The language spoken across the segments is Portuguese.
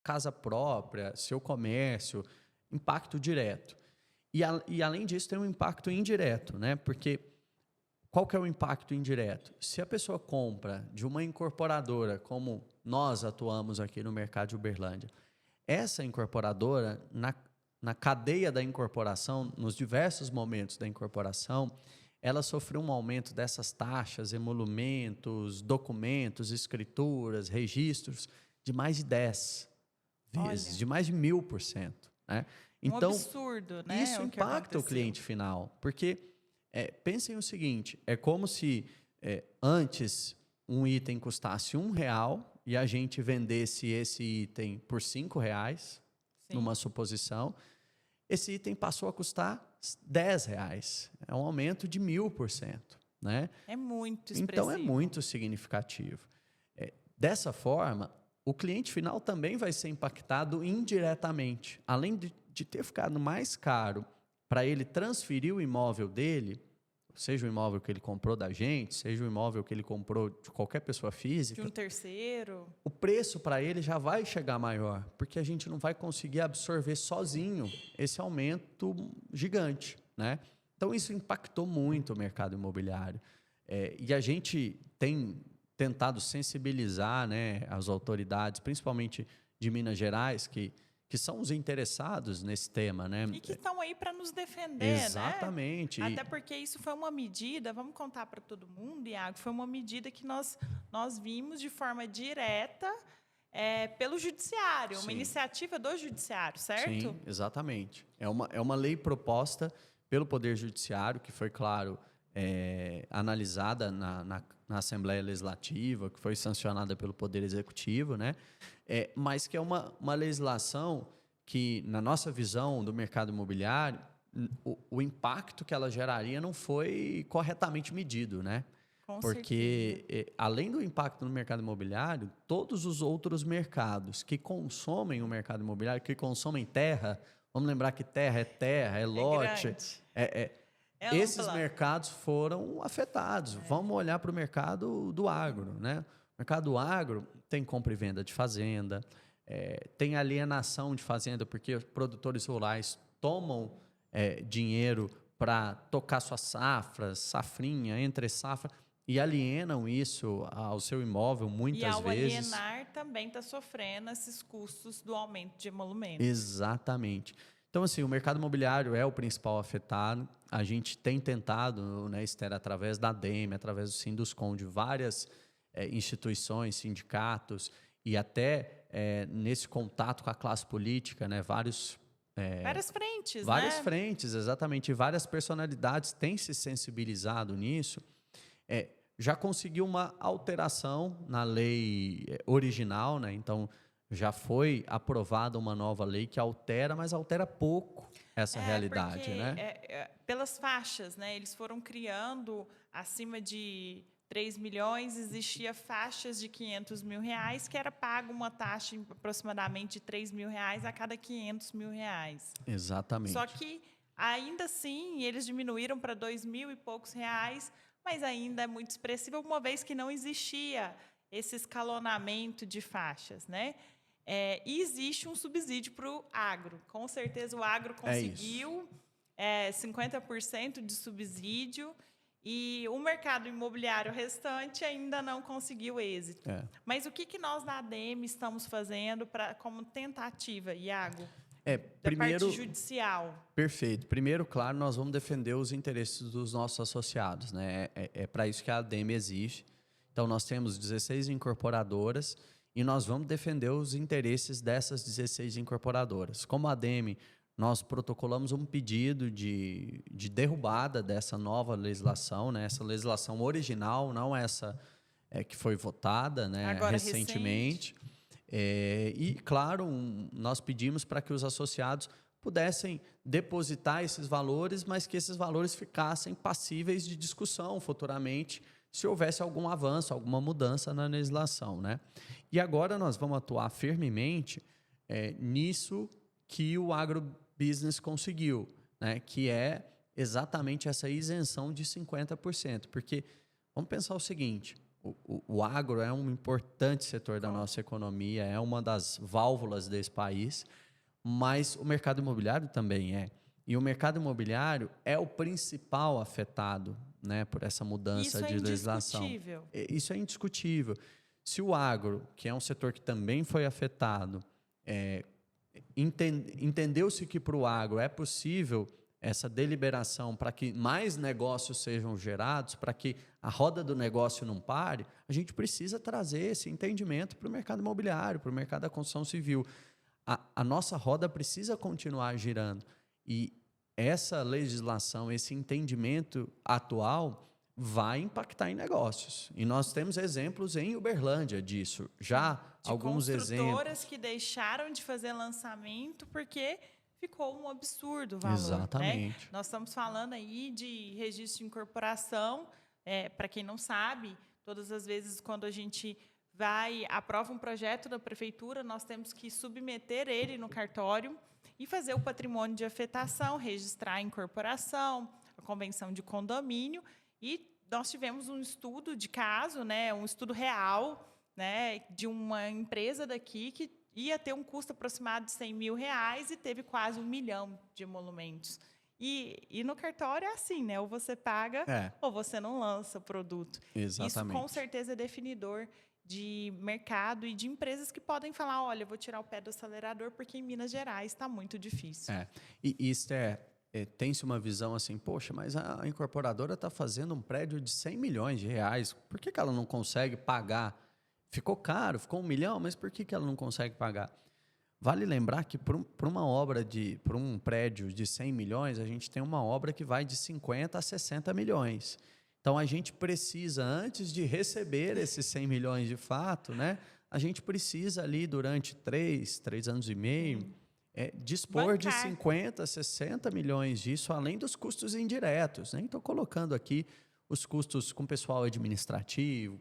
casa própria, seu comércio, impacto direto. E além disso, tem um impacto indireto, né? Porque qual que é o impacto indireto? Se a pessoa compra de uma incorporadora, como nós atuamos aqui no mercado de Uberlândia, essa incorporadora, na cadeia da incorporação, nos diversos momentos da incorporação, ela sofreu um aumento dessas taxas, emolumentos, documentos, escrituras, registros, de mais de 10 vezes, Olha. de mais de 1000%. Né? Um Então, absurdo, né? isso O que impacta o aconteceu. cliente final, porque pensem o seguinte, é como se antes um item custasse R$1 e a gente vendesse esse item por R$5, Sim. numa suposição, esse item passou a custar R$10. É um aumento de 1000%. Né? É muito expressivo. Então, é muito significativo. Dessa forma, o cliente final também vai ser impactado indiretamente. Além de ter ficado mais caro para ele transferir o imóvel dele, seja o imóvel que ele comprou da gente, seja o imóvel que ele comprou de qualquer pessoa física, De um terceiro. o preço para ele já vai chegar maior, porque a gente não vai conseguir absorver sozinho esse aumento gigante. Né? Então, isso impactou muito o mercado imobiliário. E a gente tem tentado sensibilizar, né, as autoridades, principalmente de Minas Gerais, que são os interessados nesse tema. Né? E que estão aí para nos defender, Exatamente. né? Até porque isso foi uma medida, vamos contar para todo mundo, Iago, foi uma medida que nós vimos de forma direta pelo Judiciário, uma iniciativa do Judiciário, certo? Sim, exatamente. É uma lei proposta pelo Poder Judiciário, que foi, claro, analisada na Assembleia Legislativa, que foi sancionada pelo Poder Executivo, né? Mas que é uma legislação que, na nossa visão do mercado imobiliário, o impacto que ela geraria não foi corretamente medido, né? Com Porque, certeza. além do impacto no mercado imobiliário, todos os outros mercados que consomem o mercado imobiliário, que consomem terra, vamos lembrar que terra, é lote, grande. esses Ampla. mercados foram afetados. Vamos olhar para o mercado do agro. Né? O mercado do agro tem compra e venda de fazenda, tem alienação de fazenda, porque os produtores rurais tomam dinheiro para tocar suas safras, safrinha, entre safra, e alienam isso ao seu imóvel muitas vezes. E ao alienar também está sofrendo esses custos do aumento de emolumento. Exatamente. Então, assim, o mercado imobiliário é o principal afetado. A gente tem tentado, né, Esther, através da ADEME, através do Sinduscon, de várias instituições, sindicatos, e até nesse contato com a classe política, né, várias frentes, várias né? frentes, exatamente. Várias personalidades têm se sensibilizado nisso. Já conseguiu uma alteração na lei original, né? Então, já foi aprovada uma nova lei que altera, mas altera pouco essa realidade, porque, né? pelas faixas, né? Eles foram criando acima de 3 milhões, existia faixas de R$500 mil, que era pago uma taxa de aproximadamente de R$3 mil a cada R$500 mil. Exatamente. Só que, ainda assim, eles diminuíram para 2 mil e poucos reais, mas ainda é muito expressivo, uma vez que não existia esse escalonamento de faixas, né? E existe um subsídio para o agro. Com certeza o agro conseguiu 50% de subsídio e o mercado imobiliário restante ainda não conseguiu êxito. Mas o que nós da ADEME estamos fazendo como tentativa, Iago? Primeiro, da parte judicial. Perfeito. Primeiro, claro, nós vamos defender os interesses dos nossos associados, né? É para isso que a ADEME existe. Então, nós temos 16 incorporadoras e nós vamos defender os interesses dessas 16 incorporadoras. Como a ADEME, nós protocolamos um pedido de derrubada dessa nova legislação, né? Essa legislação original, não essa que foi votada, né, agora recentemente. E, claro, nós pedimos para que os associados pudessem depositar esses valores, mas que esses valores ficassem passíveis de discussão futuramente, se houvesse algum avanço, alguma mudança na legislação. Né? E agora nós vamos atuar firmemente nisso que o agrobusiness conseguiu, né? Que é exatamente essa isenção de 50%. Porque, vamos pensar o seguinte, o agro é um importante setor da nossa economia, é uma das válvulas desse país, mas o mercado imobiliário também é. E o mercado imobiliário é o principal afetado, né, por essa mudança de legislação. Isso é indiscutível. Se o agro, que é um setor que também foi afetado, entendeu-se que para o agro é possível essa deliberação para que mais negócios sejam gerados, para que a roda do negócio não pare, a gente precisa trazer esse entendimento para o mercado imobiliário, para o mercado da construção civil. A nossa roda precisa continuar girando. E essa legislação, esse entendimento atual vai impactar em negócios. E nós temos exemplos em Uberlândia disso. Já de alguns exemplos. Construtoras que deixaram de fazer lançamento porque ficou um absurdo o valor. Exatamente. Né? Nós estamos falando aí de registro de incorporação. Para quem não sabe, todas as vezes quando a gente aprova um projeto da prefeitura, nós temos que submeter ele no cartório e fazer o patrimônio de afetação, registrar a incorporação, a convenção de condomínio. E nós tivemos um estudo de caso, né, um estudo real, né, de uma empresa daqui que ia ter um custo aproximado de R$100 mil e teve quase 1 milhão de emolumentos. E no cartório é assim, né? Ou você paga ou você não lança o produto. Exatamente. Isso com certeza é definidor de mercado e de empresas que podem falar, olha, vou tirar o pé do acelerador porque em Minas Gerais está muito difícil. E isso tem-se uma visão assim, poxa, mas a incorporadora está fazendo um prédio de R$100 milhões, por que ela não consegue pagar? Ficou caro, ficou 1 milhão, mas por que ela não consegue pagar? Vale lembrar que para um prédio de 100 milhões, a gente tem uma obra que vai de 50 a 60 milhões. Então, a gente precisa, antes de receber esses 100 milhões de fato, né, a gente precisa ali, durante 3 anos e meio, dispor de 50 a 60 milhões disso, além dos custos indiretos. Né? Então, colocando aqui os custos com pessoal administrativo,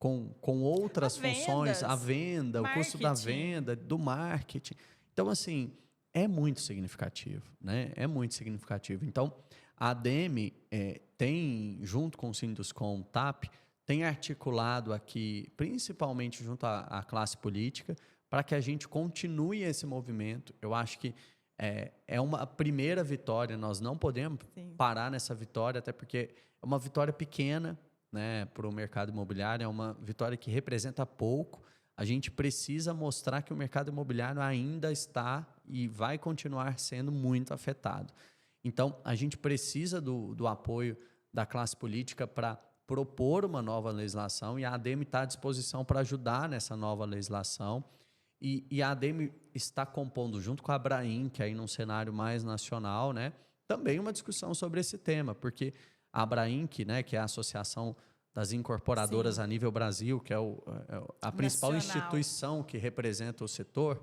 com outras funções, a venda, o custo da venda, do marketing. Então, assim, é muito significativo, né? É muito significativo. Então, a ADEME tem, junto com o Sinduscom, TAP, tem articulado aqui, principalmente junto à classe política, para que a gente continue esse movimento. Eu acho que é uma primeira vitória, nós não podemos parar nessa vitória, até porque é uma vitória pequena, né, para o mercado imobiliário, é uma vitória que representa pouco. A gente precisa mostrar que o mercado imobiliário ainda está e vai continuar sendo muito afetado. Então, a gente precisa do apoio da classe política para propor uma nova legislação, e a ADEME está à disposição para ajudar nessa nova legislação. E a ADEME está compondo, junto com a Abraim, que é aí num cenário mais nacional, né, também uma discussão sobre esse tema, porque a Abrainc, né, que é a Associação das Incorporadoras a nível Brasil, que é a principal instituição que representa o setor,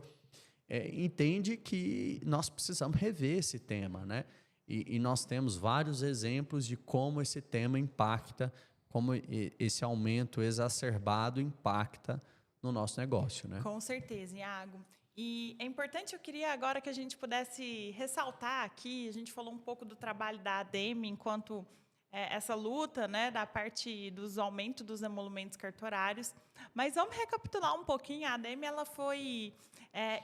entende que nós precisamos rever esse tema, né? E nós temos vários exemplos de como esse tema impacta, como esse aumento exacerbado impacta no nosso negócio, né? Com certeza, Iago. E é importante, eu queria agora que a gente pudesse ressaltar aqui, a gente falou um pouco do trabalho da ADEME enquanto essa luta, né, da parte dos aumentos dos emolumentos cartorários, mas vamos recapitular um pouquinho. A ADEME ela foi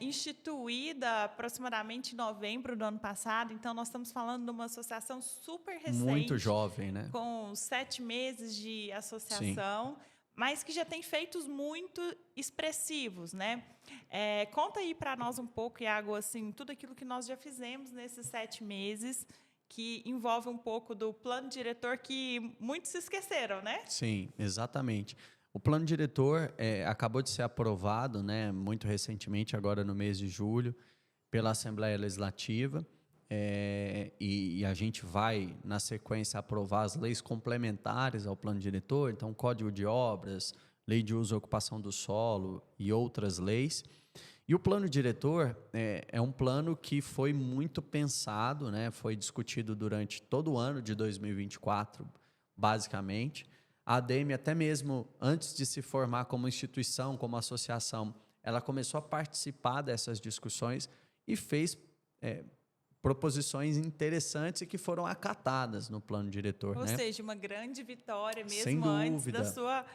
instituída aproximadamente em novembro do ano passado, então nós estamos falando de uma associação super recente. Muito jovem, né? Com 7 meses de associação, mas que já tem feitos muito expressivos, né? Conta aí para nós um pouco, Iago, assim, tudo aquilo que nós já fizemos nesses 7 meses, que envolve um pouco do plano diretor que muitos se esqueceram, né? Sim, exatamente. O plano diretor acabou de ser aprovado, né, muito recentemente, agora no mês de julho, pela Assembleia Legislativa, e a gente vai, na sequência, aprovar as leis complementares ao plano diretor, então Código de Obras, Lei de Uso e Ocupação do Solo e outras leis. E o plano diretor é um plano que foi muito pensado, né? Foi discutido durante todo o ano de 2024, basicamente. A ADEME, até mesmo antes de se formar como instituição, como associação, ela começou a participar dessas discussões e fez proposições interessantes e que foram acatadas no plano diretor. Ou né? seja, uma grande vitória Sem mesmo antes dúvida. da sua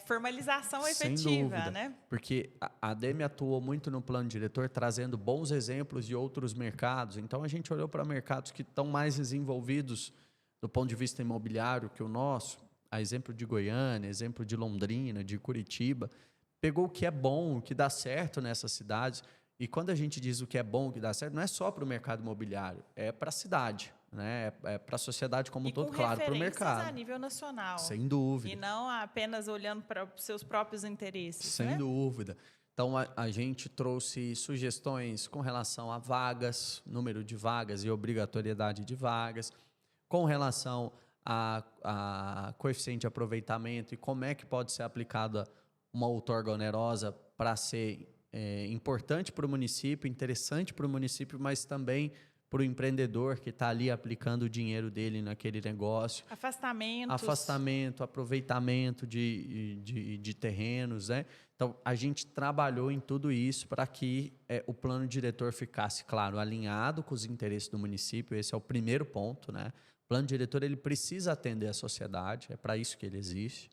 formalização Sem efetiva, dúvida, né? porque a ADEME atuou muito no plano diretor, trazendo bons exemplos de outros mercados. Então, a gente olhou para mercados que estão mais desenvolvidos do ponto de vista imobiliário que o nosso, a exemplo de Goiânia, exemplo de Londrina, de Curitiba, pegou o que é bom, o que dá certo nessas cidades. E quando a gente diz o que é bom, o que dá certo, não é só para o mercado imobiliário, é para a cidade, né? É para a sociedade como um todo, claro, para o mercado. A nível nacional. Sem dúvida. E não apenas olhando para os seus próprios interesses. Sem dúvida. Então, a gente trouxe sugestões com relação a vagas, número de vagas e obrigatoriedade de vagas, com relação a coeficiente de aproveitamento e como é que pode ser aplicada uma outorga onerosa para ser importante para o município, interessante para o município, mas também para o empreendedor que está ali aplicando o dinheiro dele naquele negócio. Afastamento, aproveitamento de terrenos, né? Então, a gente trabalhou em tudo isso para que o plano diretor ficasse, claro, alinhado com os interesses do município. Esse é o primeiro ponto, né? O plano diretor ele precisa atender a sociedade, é para isso que ele existe.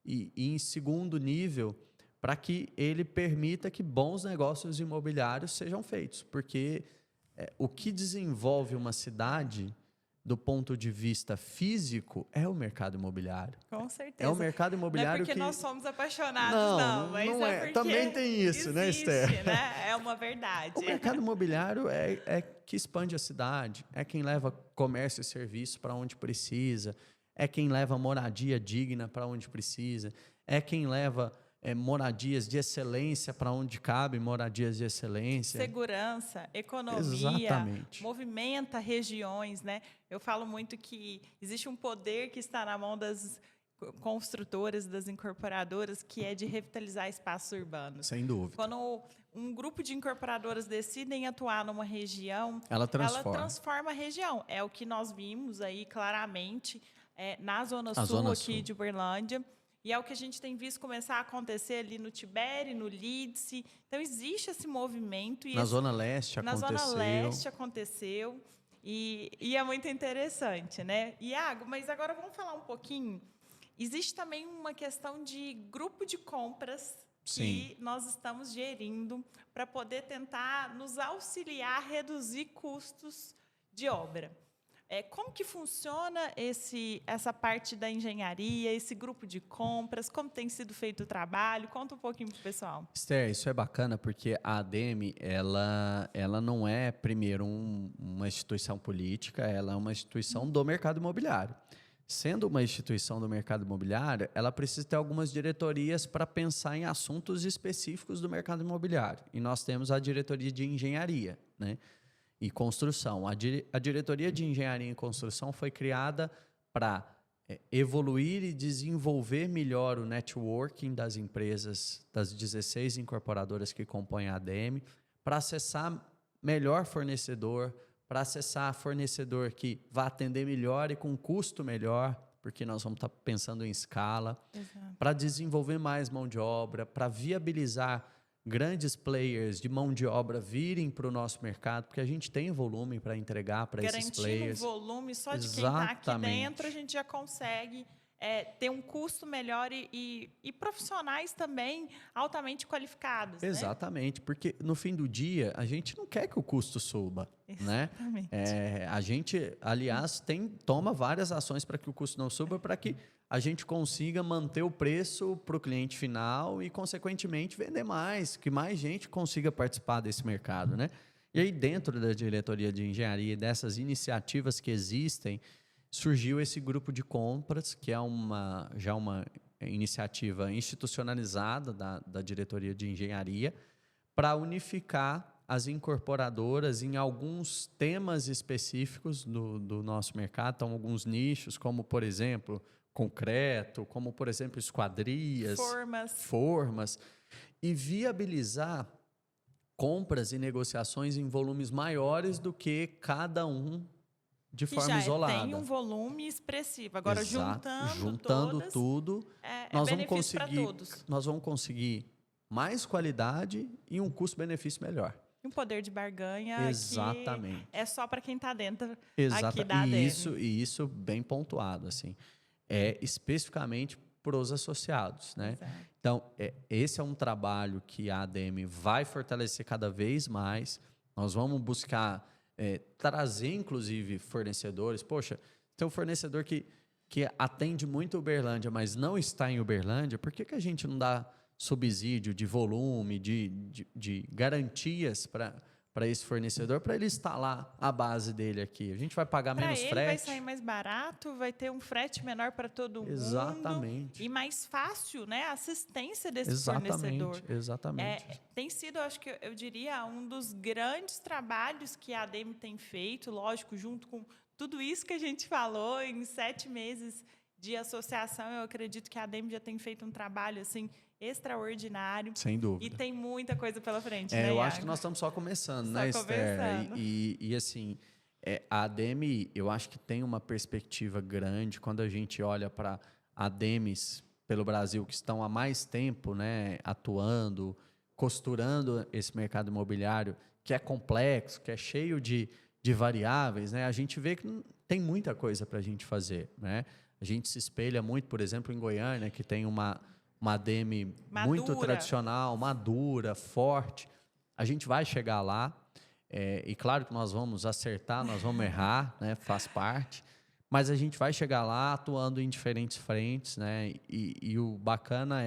E em segundo nível, para que ele permita que bons negócios imobiliários sejam feitos, porque o que desenvolve uma cidade do ponto de vista físico é o mercado imobiliário. Com certeza. É o mercado imobiliário não é porque que... nós somos apaixonados, mas não é. porque Também tem isso, existe, né, Esther? Né? É uma verdade. O mercado imobiliário é que expande a cidade, é quem leva comércio e serviço para onde precisa, é quem leva moradia digna para onde precisa, é quem leva moradias de excelência para onde cabe moradias de excelência. Segurança, economia, exatamente. Movimenta regiões, né? Eu falo muito que existe um poder que está na mão das construtoras, das incorporadoras, que é de revitalizar espaços urbanos. Sem dúvida. Quando um grupo de incorporadoras decidem atuar numa região, ela transforma a região. É o que nós vimos aí claramente na Zona Sul aqui de Uberlândia. E é o que a gente tem visto começar a acontecer ali no Tibere, no Lídice. Então, existe esse movimento. E na Zona Leste aconteceu. Na Zona Leste aconteceu. E é muito interessante, né? Iago, mas agora vamos falar um pouquinho. Existe também uma questão de grupo de compras que nós estamos gerindo para poder tentar nos auxiliar a reduzir custos de obra. Como que funciona essa parte da engenharia, esse grupo de compras, como tem sido feito o trabalho? Conta um pouquinho para o pessoal. Esther, isso é bacana porque a ADEME, ela não é, primeiro, uma instituição política, ela é uma instituição do mercado imobiliário. Sendo uma instituição do mercado imobiliário, ela precisa ter algumas diretorias para pensar em assuntos específicos do mercado imobiliário. E nós temos a diretoria de engenharia, né? E construção. A diretoria de engenharia e construção foi criada para evoluir e desenvolver melhor o networking das empresas, das 16 incorporadoras que compõem a ADEME, para acessar melhor fornecedor, para acessar fornecedor que vai atender melhor e com custo melhor, porque nós vamos estar pensando em escala, para desenvolver mais mão de obra, para viabilizar grandes players de mão de obra virem para o nosso mercado, porque a gente tem volume para entregar para esses players. Garantindo o volume só de quem está aqui dentro, a gente já consegue ter um custo melhor e profissionais também altamente qualificados. Exatamente, né? Porque no fim do dia, a gente não quer que o custo suba. Exatamente. Né? A gente, aliás, toma várias ações para que o custo não suba, para que a gente consiga manter o preço para o cliente final e, consequentemente, vender mais, que mais gente consiga participar desse mercado, né? E aí, dentro da diretoria de engenharia e dessas iniciativas que existem, surgiu esse grupo de compras, que é já uma iniciativa institucionalizada da diretoria de engenharia, para unificar as incorporadoras em alguns temas específicos do nosso mercado. Então, alguns nichos, como, por exemplo, concreto, como, por exemplo, esquadrias, formas, e viabilizar compras e negociações em volumes maiores do que cada um de forma isolada. Tem um volume expressivo. Agora, juntando todas, tudo, nós vamos conseguir mais qualidade e um custo-benefício melhor. Um poder de barganha. Exatamente. Que é só para quem está dentro aqui Exatamente. da ADEME. E isso bem pontuado, assim. Especificamente para os associados, né? Exato. Então, esse é um trabalho que a ADM vai fortalecer cada vez mais. Nós vamos buscar trazer, inclusive, fornecedores. Poxa, tem um fornecedor que atende muito Uberlândia, mas não está em Uberlândia, por que a gente não dá subsídio de volume, de garantias para esse fornecedor, para ele instalar a base dele aqui? A gente vai pagar menos frete. Para ele vai sair mais barato, vai ter um frete menor para todo mundo. Exatamente. E mais fácil, né? A assistência desse fornecedor. Exatamente. Tem sido, acho que eu diria, um dos grandes trabalhos que a ADM tem feito, lógico, junto com tudo isso que a gente falou em 7 meses de associação. Eu acredito que a ADM já tem feito um trabalho assim extraordinário. Sem dúvida. E tem muita coisa pela frente, né, eu Iago? acho que nós estamos só começando, né, Esther? E assim, a ADM, eu acho que tem uma perspectiva grande quando a gente olha para ADMs pelo Brasil que estão há mais tempo, né, atuando, costurando esse mercado imobiliário, que é complexo, que é cheio de variáveis, né? A gente vê que tem muita coisa para a gente fazer, né? A gente se espelha muito, por exemplo, em Goiânia, que tem uma ADM muito tradicional, madura, forte. A gente vai chegar lá, e claro que nós vamos acertar, nós vamos errar, né? Faz parte, mas a gente vai chegar lá atuando em diferentes frentes, né? E o bacana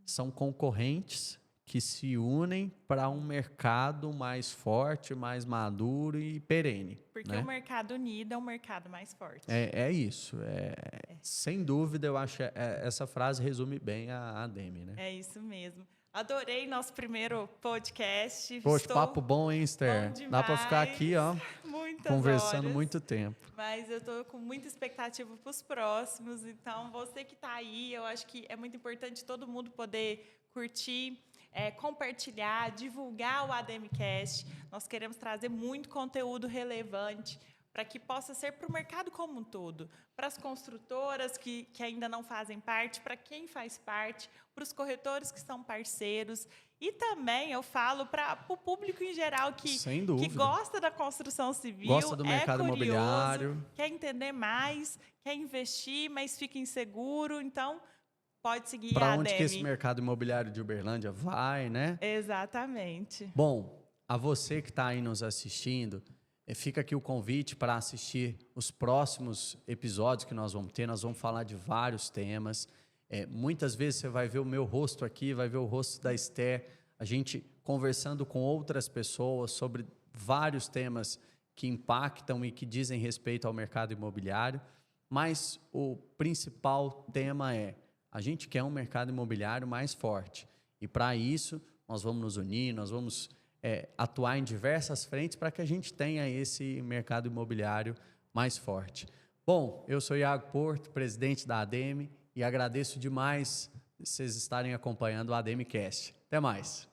são concorrentes que se unem para um mercado mais forte, mais maduro e perene. Porque né? O mercado unido é um mercado mais forte. É isso. Sem dúvida, eu acho que essa frase resume bem a ADM. Né? É isso mesmo. Adorei nosso primeiro podcast. Poxa, papo bom, hein, Esther? Dá para ficar aqui, ó, conversando horas, muito tempo. Mas eu estou com muita expectativa para os próximos. Então, você que está aí, eu acho que é muito importante todo mundo poder curtir, compartilhar, divulgar o ADMcast. Nós queremos trazer muito conteúdo relevante para que possa ser para o mercado como um todo, para as construtoras que ainda não fazem parte, para quem faz parte, para os corretores que são parceiros e também eu falo para o público em geral que gosta da construção civil, gosta do mercado imobiliário, quer entender mais, quer investir, mas fica inseguro, então pode seguir a ADM. Para onde que esse mercado imobiliário de Uberlândia vai, né? Exatamente. Bom, a você que está aí nos assistindo, fica aqui o convite para assistir os próximos episódios que nós vamos ter. Nós vamos falar de vários temas. Muitas vezes você vai ver o meu rosto aqui, vai ver o rosto da Esther, a gente conversando com outras pessoas sobre vários temas que impactam e que dizem respeito ao mercado imobiliário. Mas o principal tema a gente quer um mercado imobiliário mais forte. E para isso, nós vamos nos unir, nós vamos atuar em diversas frentes para que a gente tenha esse mercado imobiliário mais forte. Bom, eu sou Iago Porto, presidente da ADM, e agradeço demais vocês estarem acompanhando o ADMcast. Até mais.